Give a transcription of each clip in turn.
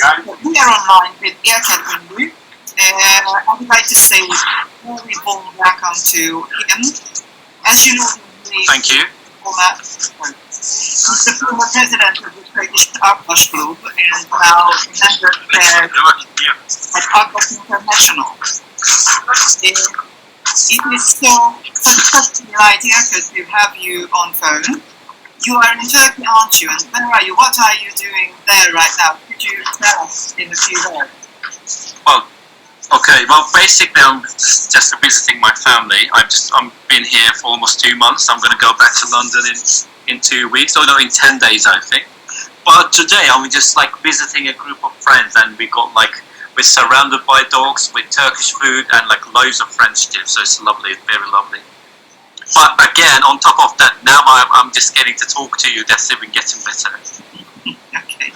We are online with Klubnap. I would like to say a very warm welcome to him. As you know, Thank you. He's the former president of the Turkish Akbaş Group and now member at Akbaş International. It is such a delight to have you on phone. You are in Turkey, aren't you? And where are you? What are you doing there right now? Could you tell us in a few words? Well, okay. Well, basically, I'm just visiting my family. I'm been here for almost 2 months. I'm going to go back to London in 2 weeks. Oh no, in 10 days, I think. But today, I'm just like visiting a group of friends, and we're surrounded by dogs with Turkish food and like loads of French dips. So it's lovely, very lovely. But again, on top of that, now I'm just getting to talk to you. That's even getting better. Okay.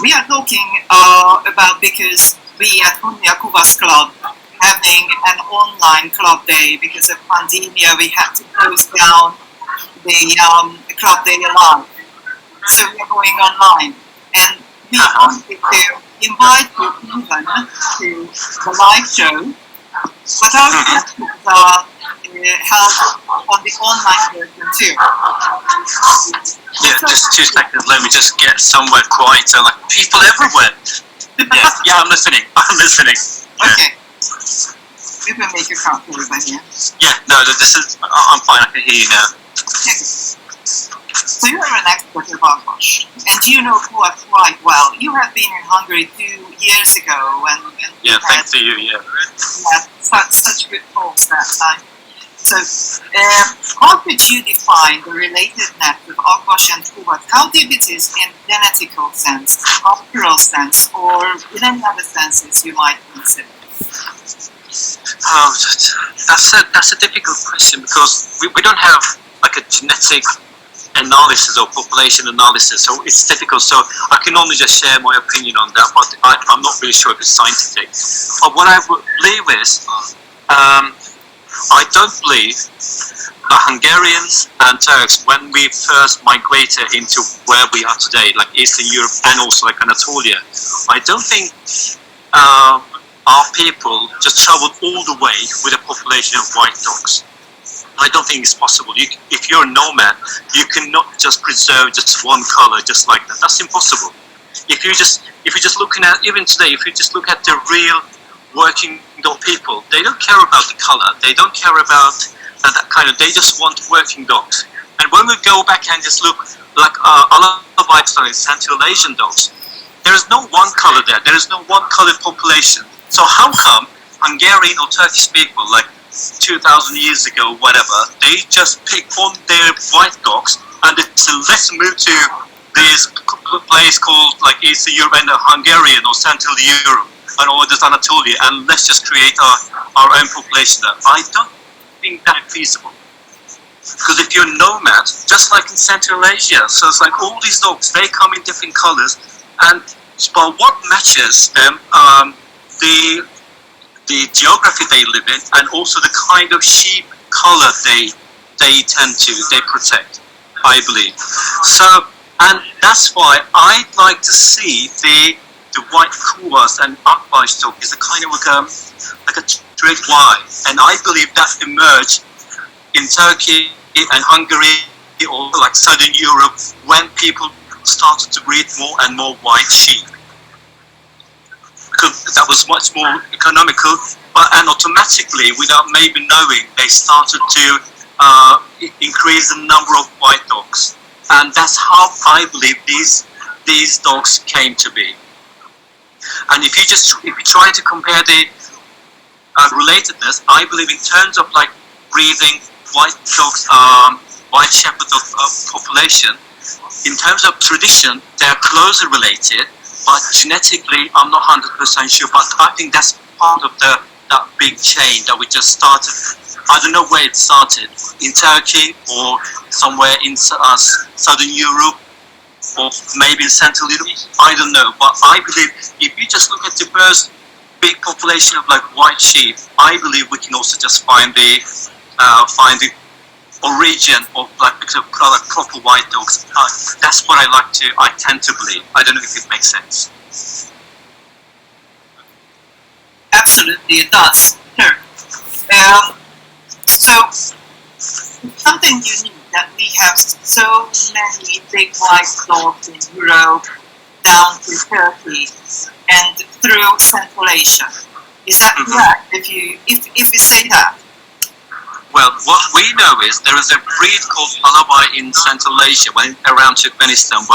We are talking about because we at Konya Kubas Club having an online club day because of pandemic. We had to close down the club day live. So we are going online. And we wanted to invite you even to the live show. But our questions are held on the online version too. Yeah, just 2 seconds. Let me just get somewhere quieter. Like people everywhere. Yeah, I'm listening. Okay. We will make you comfortable over here. Yeah, no, this is. I'm fine. I can hear you now. Okay. So you are an expert of Akbaş, and you know Kuwait quite well. You have been in Hungary 2 years ago, and yeah, thanks to you. Yeah. Such good talks that time. So, how could you define the relatedness of Akbaş and Kuwait? How deep it is in genetical sense, cultural sense, or in any other senses you might consider? Oh, that's a difficult question because we don't have like a genetic analysis or population analysis, so it's difficult. So I can only just share my opinion on that, but I'm not really sure if it's scientific. But what I believe is, I don't believe the Hungarians and Turks, when we first migrated into where we are today, like Eastern Europe and also like Anatolia, I don't think our people just traveled all the way with a population of white dogs. I don't think it's possible. If you're a nomad, you cannot just preserve just one color just like that. That's impossible. If you're just looking at, even today, if you just look at the real working dog people, they don't care about the color. They don't care about that kind of. They just want working dogs. And when we go back and just look like a lot of white dogs, Central Asian dogs, there is no one color there. There is no one colored population. So how come Hungarian or Turkish people, like 2,000 years ago, whatever, they just pick on their white dogs and they say, let's move to this place called like Eastern Europe and Hungarian or Central Europe and all this Anatolia, and let's just create our own population there. I don't think that's feasible. Because if you're a nomad, just like in Central Asia, so it's like all these dogs, they come in different colors, but what matches them, the geography they live in, and also the kind of sheep color they protect, I believe. So, and that's why I'd like to see the white Kuwas and Akbaş dog is a kind of like a straight line, and I believe that emerged in Turkey and Hungary or like Southern Europe when people started to breed more and more white sheep. Because that was much more economical, and automatically, without maybe knowing, they started to increase the number of white dogs, and that's how I believe these dogs came to be. And if you try to compare the relatedness, I believe in terms of like breeding white dogs, white shepherd population, in terms of tradition, they are closely related. But genetically, I'm not 100% sure. But I think that's part of that big chain that we just started. I don't know where it started, in Turkey or somewhere in Southern Europe or maybe in Central Europe. I don't know. But I believe if you just look at the first big population of like white sheep, I believe we can also just find the origin of like proper white dogs. That's what I tend to believe. I don't know if it makes sense. absolutely it does. Sure. So something unique that we have so many big white dogs in Europe down to Turkey and through Central Asia. Is that correct? If we say that? Well, what we know is there is a breed called Alabai in Central Asia, around Turkmenistan.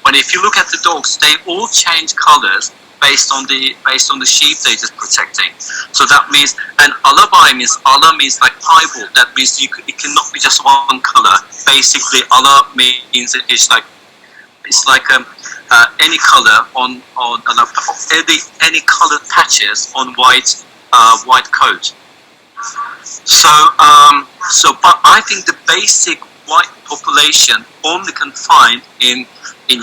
But if you look at the dogs, they all change colors based on the sheep they're just protecting. So that means, and Alabai means, Allah means like piebald. That means it cannot be just one color. Basically, Allah means it's like any color on any colored patches on white coat. But I think the basic white population only can find in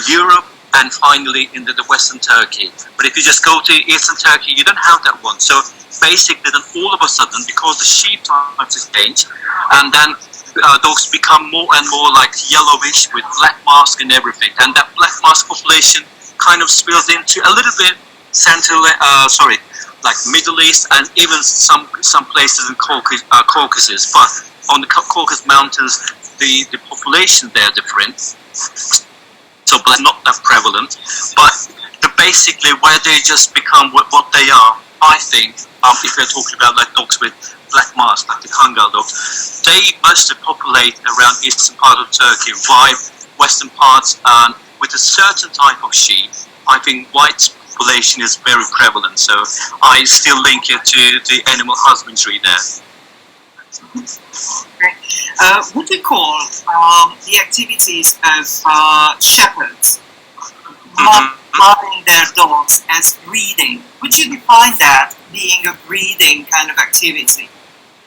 Europe and finally in the Western Turkey. But if you just go to Eastern Turkey, you don't have that one. So basically, then all of a sudden, because the sheep types change, and then dogs become more and more like yellowish with black mask and everything, and that black mask population kind of spills into a little bit like Middle East and even some places in Caucasus. But on the Caucasus Mountains, the population there are different, so black not that prevalent. But basically where they just become what they are, I think, if we're talking about like dogs with black mask, like the Kangal dogs, they mostly populate around eastern part of Turkey, while western parts, and with a certain type of sheep, I think white population is very prevalent. So I still link it to the animal husbandry there. Would you call the activities of shepherds loving their dogs as breeding? Would you define that being a breeding kind of activity?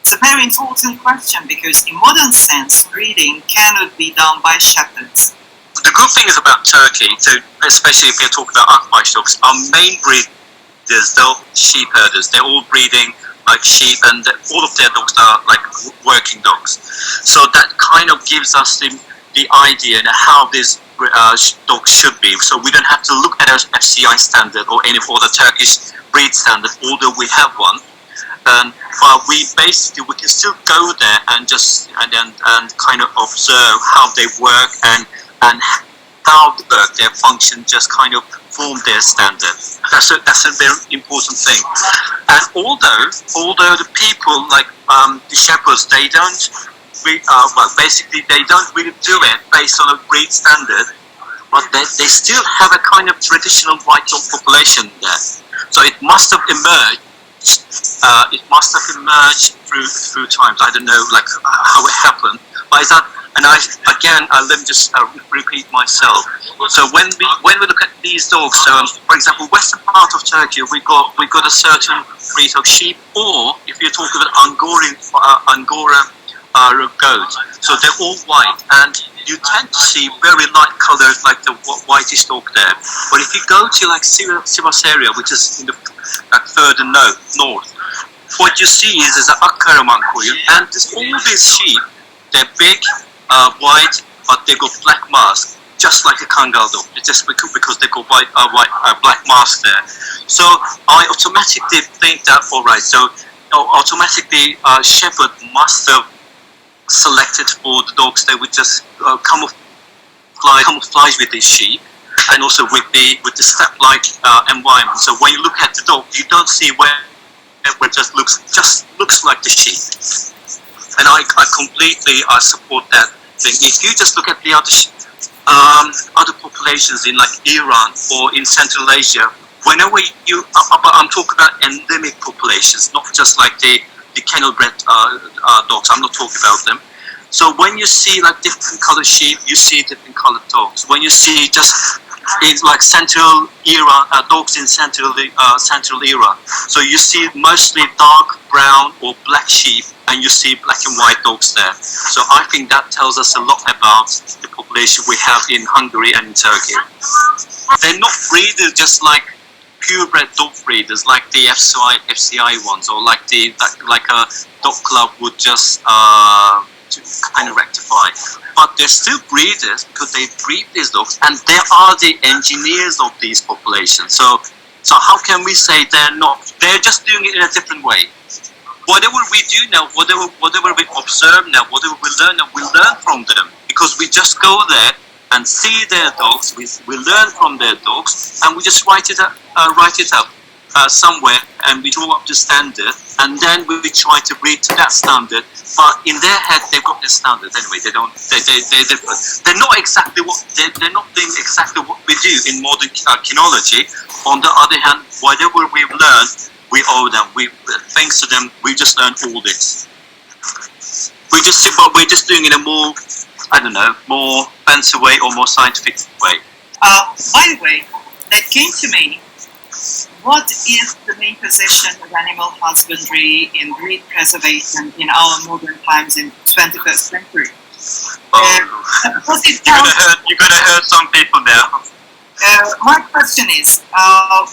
It's a very important question because in modern sense, breeding cannot be done by shepherds. The good thing is about Turkey, especially if you're talking about Akbaş dogs, our main breeders, they're sheep herders. They're all breeding like sheep, and all of their dogs are like working dogs. So that kind of gives us the idea and how these dogs should be. So we don't have to look at our FCI standard or any other Turkish breed standard, although we have one. But we can still go there and kind of observe how they work and how they work, their function, just kind of form their standard. That's a very important thing. And although the people like the shepherds, they don't really do it based on a breed standard, but they still have a kind of traditional white dog population there. So it must have emerged. Through times. I don't know like how it happened, but let me just repeat myself. So when we look at these dogs, for example, western part of Turkey, we got a certain breed of sheep, or if you're talking about Angora goats, so they're all white, and you tend to see very light colors like the whitish dog there. But if you go to like Sivas area, which is in the further north, what you see is an Akkaraman koyun, and all these sheep, they're big, white, but they got black mask, just like a Kangal dog. It's just because they got black mask there. So I automatically think that, alright, so automatically shepherd must have selected for the dogs that would just camouflage with these sheep, and also with the steppe-like environment. So when you look at the dog, you don't see where it just looks like the sheep. And I completely support that thing. If you just look at the other populations in like Iran or in Central Asia, whenever I'm talking about endemic populations, not just like the kennel-bred dogs. I'm not talking about them. So when you see like different colored sheep, you see different colored dogs. When you see just in like Central Iran, dogs in Central Iran, so you see mostly dark brown or black sheep, and you see black and white dogs there. So I think that tells us a lot about the population we have in Hungary and in Turkey. They're not breeders just like purebred dog breeders like the FCI ones, or like a dog club would just to kind of rectify. But they're still breeders because they breed these dogs, and they are the engineers of these populations. So So how can we say they're not? They're just doing it in a different way. Whatever we do now, whatever we observe now, whatever we learn now, we learn from them because we just go there and see their dogs. We learn from their dogs, and we just write it up somewhere, and we draw up the standard, and then we try to breed to that standard. But in their head, they've got their standards anyway. They're different. They're not exactly what they're not doing exactly what we do in modern kinology. On the other hand, whatever we've learned, we owe them. Thanks to them, we just learned all this. We're just doing it in a more, I don't know, more fancy way or more scientific way. By the way, that came to me. What is the main position of animal husbandry in breed preservation in our modern times in 21st century? You're gonna hurt some people now. My question is,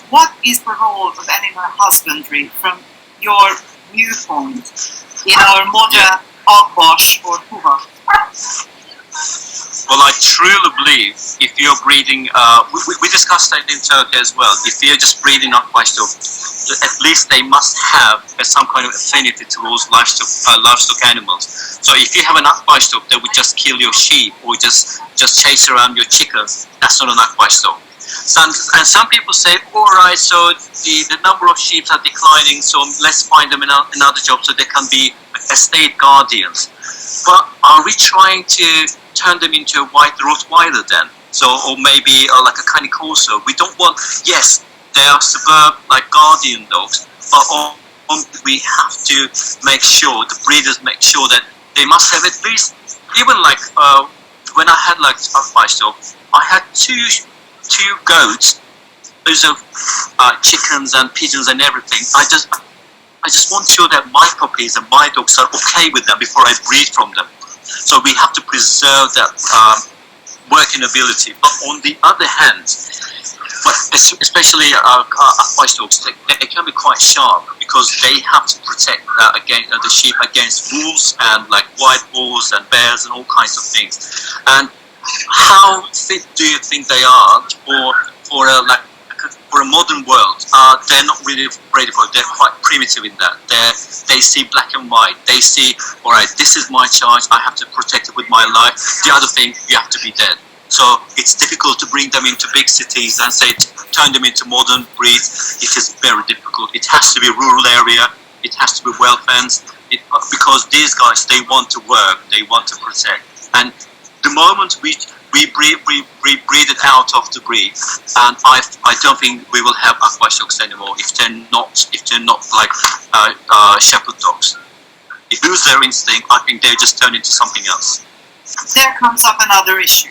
what is the role of animal husbandry from your viewpoint in our modern Agbaş or Kuva? Well, I truly believe if you're breeding, we discussed that in Turkey as well. If you're just breeding Akbaş dog, at least they must have some kind of affinity towards livestock animals. So if you have an Akbaş dog that would just kill your sheep or just chase around your chickens, that's not an Akbaş dog. And some people say, all right, so the number of sheep are declining, so let's find them another job so they can be estate guardians. But are we trying to turn them into a white Rottweiler then? So, or maybe like a Cane Corso. We don't want, yes, they are superb like guardian dogs, but we have to make sure, the breeders make sure that they must have at least, even like when I had like Akbaş dog, I had two goats, those of chickens and pigeons and everything. I just want to sure that my puppies and my dogs are okay with them before I breed from them. So we have to preserve that working ability. But on the other hand, especially Akbaş dogs, they can be quite sharp because they have to protect the sheep against wolves and like wild boars and bears and all kinds of things. And how fit do you think they are for a modern world? They're not really ready for it. They're quite primitive in that. They see black and white. They see, all right, this is my charge. I have to protect it with my life. The other thing, you have to be dead. So it's difficult to bring them into big cities and say turn them into modern breeds. It is very difficult. It has to be a rural area. It has to be well fenced. Because these guys, they want to work. They want to protect. And the moment we breed it out of the breed, and I don't think we will have Akbaş dogs anymore if they're not like shepherd dogs. If they lose their instinct, I think they just turn into something else. There comes up another issue.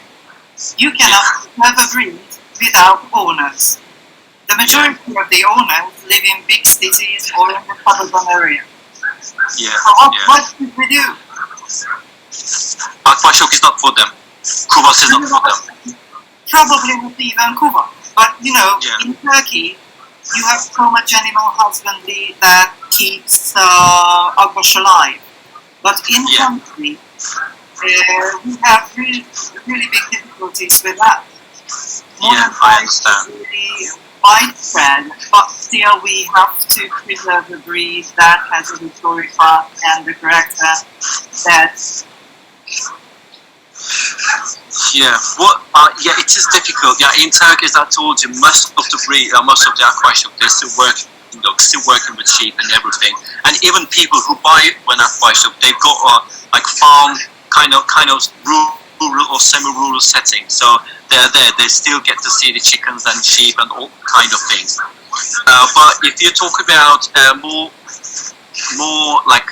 You cannot have a breed without owners. The majority of the owners live in big cities or in the suburban area. Yeah. So what should we do? Akbaş dog is not for them. Kuvas is not for them. Probably not even Kuva. But in Turkey, you have so much animal husbandry that keeps Akbaş alive. But in country, we have really big difficulties with that. I understand. Is really widespread, but still we have to preserve the breed that has a historic past and the character that. It is difficult. Yeah, in Turkey, as I told you, most of the Akbaş dogs, they're still working dogs, still working with sheep and everything. And even people who buy an Akbaş dog, they've got like farm kind of rural or semi-rural setting. So they're there. They still get to see the chickens and sheep and all kind of things. But if you talk about more like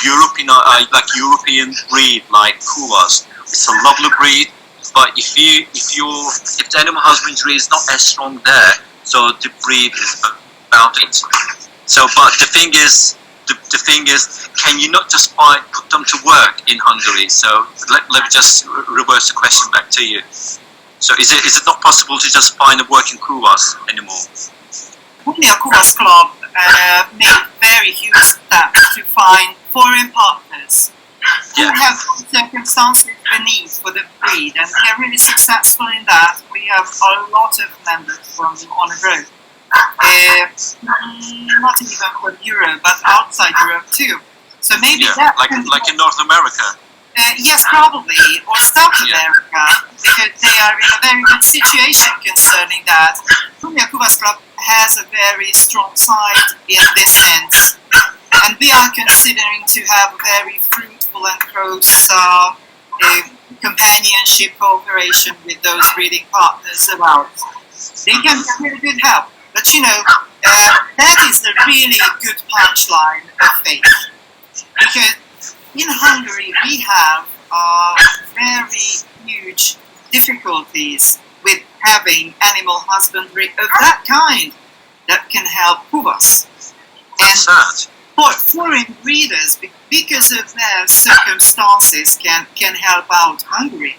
European breed like Kuvas, it's a lovely breed. But if the animal husbandry is not as strong there, so the breed is about it. So, but the thing is, can you not just put them to work in Hungary? So let me just reverse the question back to you. So is it not possible to just find a working Kuvas anymore? Only a Kuvas club made very huge steps to find foreign partners who have circumstances beneath for the breed, and they are really successful in that. We have a lot of members from on the road. not even from Europe, but outside Europe too. So maybe that like in North America. Yes, probably, or South America, because they are in a very good situation concerning that. Klubnap Club has a very strong side in this sense, and we are considering to have a very fruitful and close companionship cooperation with those breeding partners about. They can be really good help, but that is a really good punchline of faith, because in Hungary we have very huge difficulties with having animal husbandry of that kind that can help us. That's sad. For foreign breeders, because of their circumstances, can help out Hungary.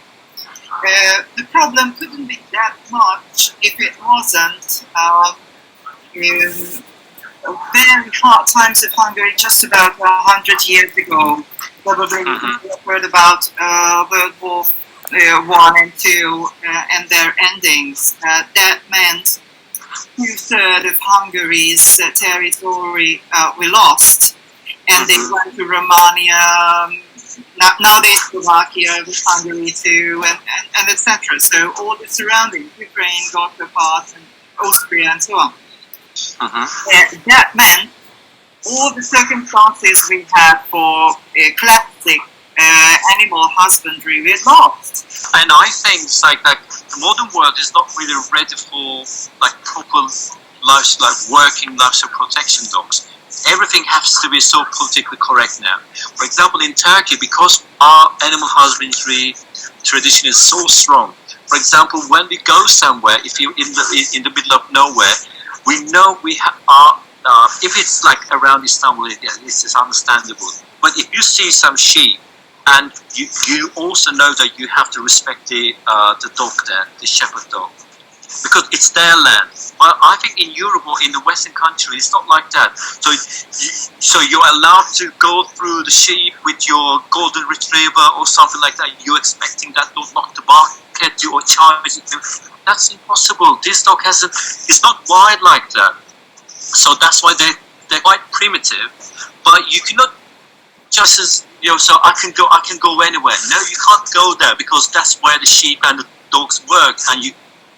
The problem couldn't be that much if it wasn't very hard times of Hungary just about 100 years ago. Probably heard about World War I and II and their endings. That meant 2/3 of Hungary's territory we lost, and they went to Romania. Nowadays Slovakia, with Hungary too, and etc. So all the surroundings, Ukraine got apart, and Austria and so on. That meant all the circumstances we had for classic animal husbandry we lost. And I think it's like the modern world is not really ready for proper working livestock protection dogs. Everything has to be so politically correct now. For example, in Turkey, because our animal husbandry tradition is so strong. For example, when we go somewhere, if you in the middle of nowhere, we know we are. If it's like around Istanbul, this is understandable. But if you see some sheep, and you also know that you have to respect the dog there, the shepherd dog, because it's their land. But I think in Europe or in the Western countries, it's not like that. So you're allowed to go through the sheep with your golden retriever or something like that. You're expecting that dog not to bark at you or charge you. That's impossible. This dog it's not wild like that. So that's why they're quite primitive. But you cannot just so I can go anywhere. No, you can't go there, because that's where the sheep and the dogs work, and you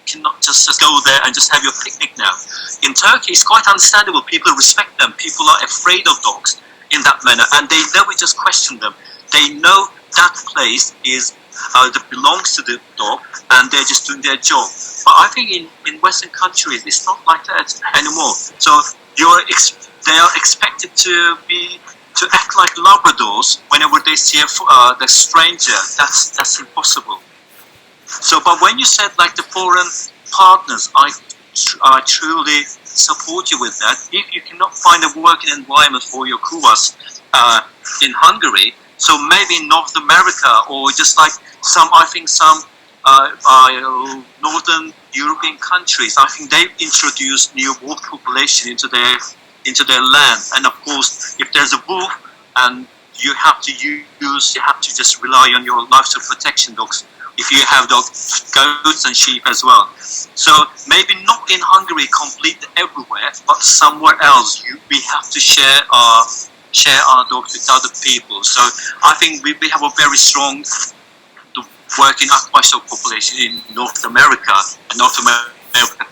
cannot just go there and just have your picnic now. In Turkey, it's quite understandable. People respect them. People are afraid of dogs in that manner, and they never just question them. They know that place that belongs to the dog, and they're just doing their job. But I think in Western countries, it's not like that anymore. So they are expected to act like Labradors whenever they see the stranger. That's impossible. So, but when you said like the foreign partners, I truly support you with that. If you cannot find a working environment for your kuas in Hungary, so maybe in North America, or just like some northern European countries, I think they've introduced new wolf population into their land. And of course, if there's a wolf, and you have to just rely on your livestock protection dogs. If you have goats and sheep as well. So maybe not in Hungary completely everywhere, but somewhere else we have to share our dogs with other people. So I think we have a very strong working livestock population in North America, and North America,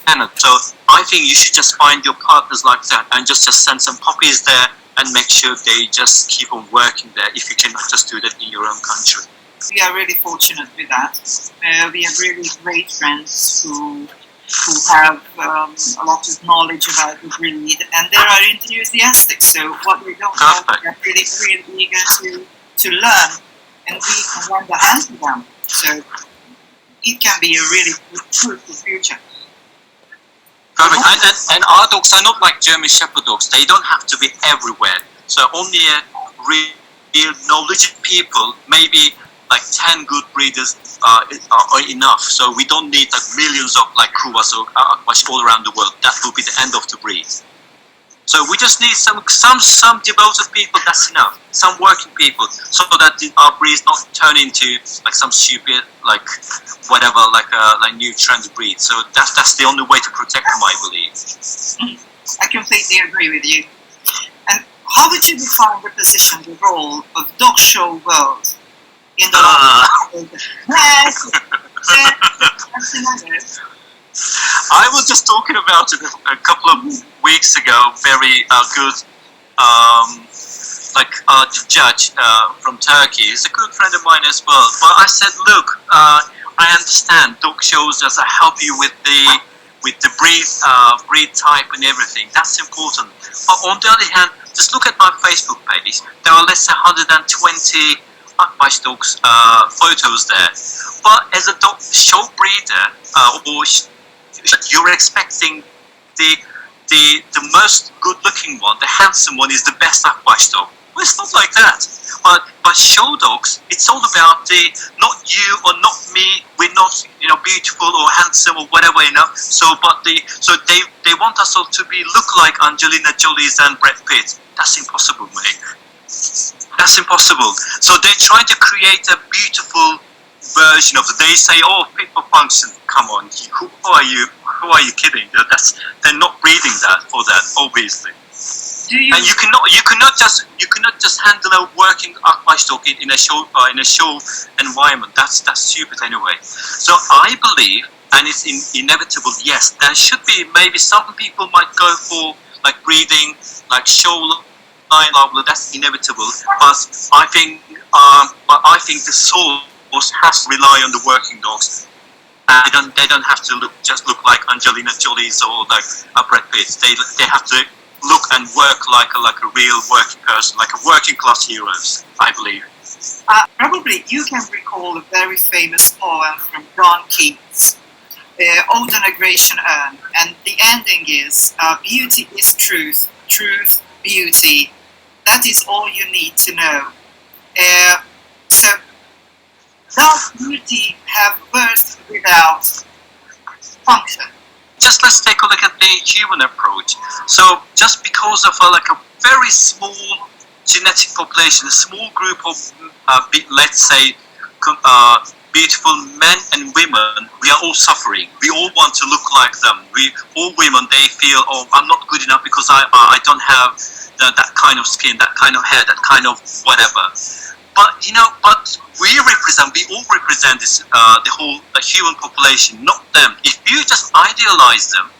Canada. So I think you should just find your partners like that, and just send some puppies there, and make sure they just keep on working there, if you cannot just do that in your own country. We are really fortunate with that. We have really great friends who have a lot of knowledge about the breed, and they are enthusiastic. So what we don't know, they're really eager to learn, and we can lend a hand to them. So it can be a really fruitful future. Perfect. And our dogs are not like German Shepherd dogs. They don't have to be everywhere. So only a real knowledgeable people, maybe like 10 good breeders are enough. So we don't need like millions of like kuas or akbash all around the world. That will be the end of the breed. So we just need some devoted people. That's enough. Some working people, so that our breeds not turn into like some stupid whatever like new trendy breed. So that's the only way to protect them, I believe. I completely agree with you. And how would you define the position, the role of dog show world in the yes, that's another. I was just talking about it a couple of weeks ago. Very good, judge from Turkey. He's a good friend of mine as well. But I said, look, I understand dog shows just help you with the breed type and everything. That's important. But on the other hand, just look at my Facebook page. There are less than 120 Akbaş dogs photos there. But as a dog show breeder, you're expecting the most good-looking one, the handsome one, is the best Akbaş dog. Well, it's not like that. But show dogs, it's all about not you or not me. We're not beautiful or handsome or whatever So they want us all to look like Angelina Jolie's and Brad Pitt. That's impossible, mate. That's impossible. So they're trying to create a beautiful version of it. They say, "Oh, fit for function." Come on, who are you? Who are you kidding? They're not breeding for that, obviously. And you cannot just handle a working Akbaş dog in a show environment. That's stupid anyway. So I believe, and it's inevitable. Yes, there should be maybe some people might go for like breeding, like show line. That's inevitable. But I think the source has to rely on the working dogs. They don't have to look like Angelina Jolie's or like a Brad Pitt. They have to look and work like a real working person, like a working class heroes, I believe. Probably you can recall a very famous poem from John Keats, Ode on a Grecian Urn, and the ending is, beauty is truth, truth, beauty. That is all you need to know. So, does beauty have birth without function? Just let's take a look at the human approach. So just because of a very small genetic population, a small group of, let's say, beautiful men and women, we are all suffering. We all want to look like them. All women, they feel, oh, I'm not good enough because I don't have that kind of skin, that kind of hair, that kind of whatever. But we all represent this, the whole human population, not them. If you just idealize them,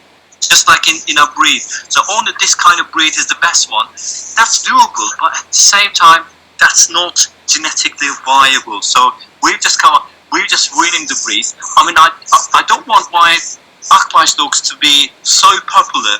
just like in a breed, so only this kind of breed is the best one, that's doable, but at the same time, that's not genetically viable. So we're just ruining the breed. I mean, I don't want my Akbaş dogs to be so popular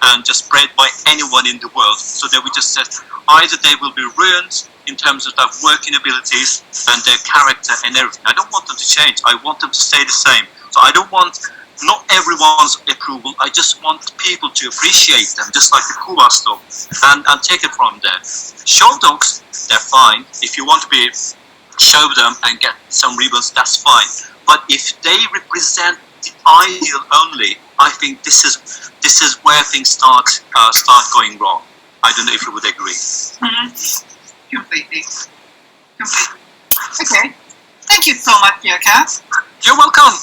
and just bred by anyone in the world, so that we just said either they will be ruined in terms of their working abilities and their character and everything. I don't want them to change. I want them to stay the same. So I don't want not everyone's approval. I just want people to appreciate them, just like the Kuvas dog, and take it from there. Show dogs, they're fine. If you want to show them and get some ribbons, that's fine. But if they represent the ideal only, I think this is where things start going wrong. I don't know if you would agree. Mm-hmm. Completely. Okay. Thank you so much, dear Kat. You're welcome.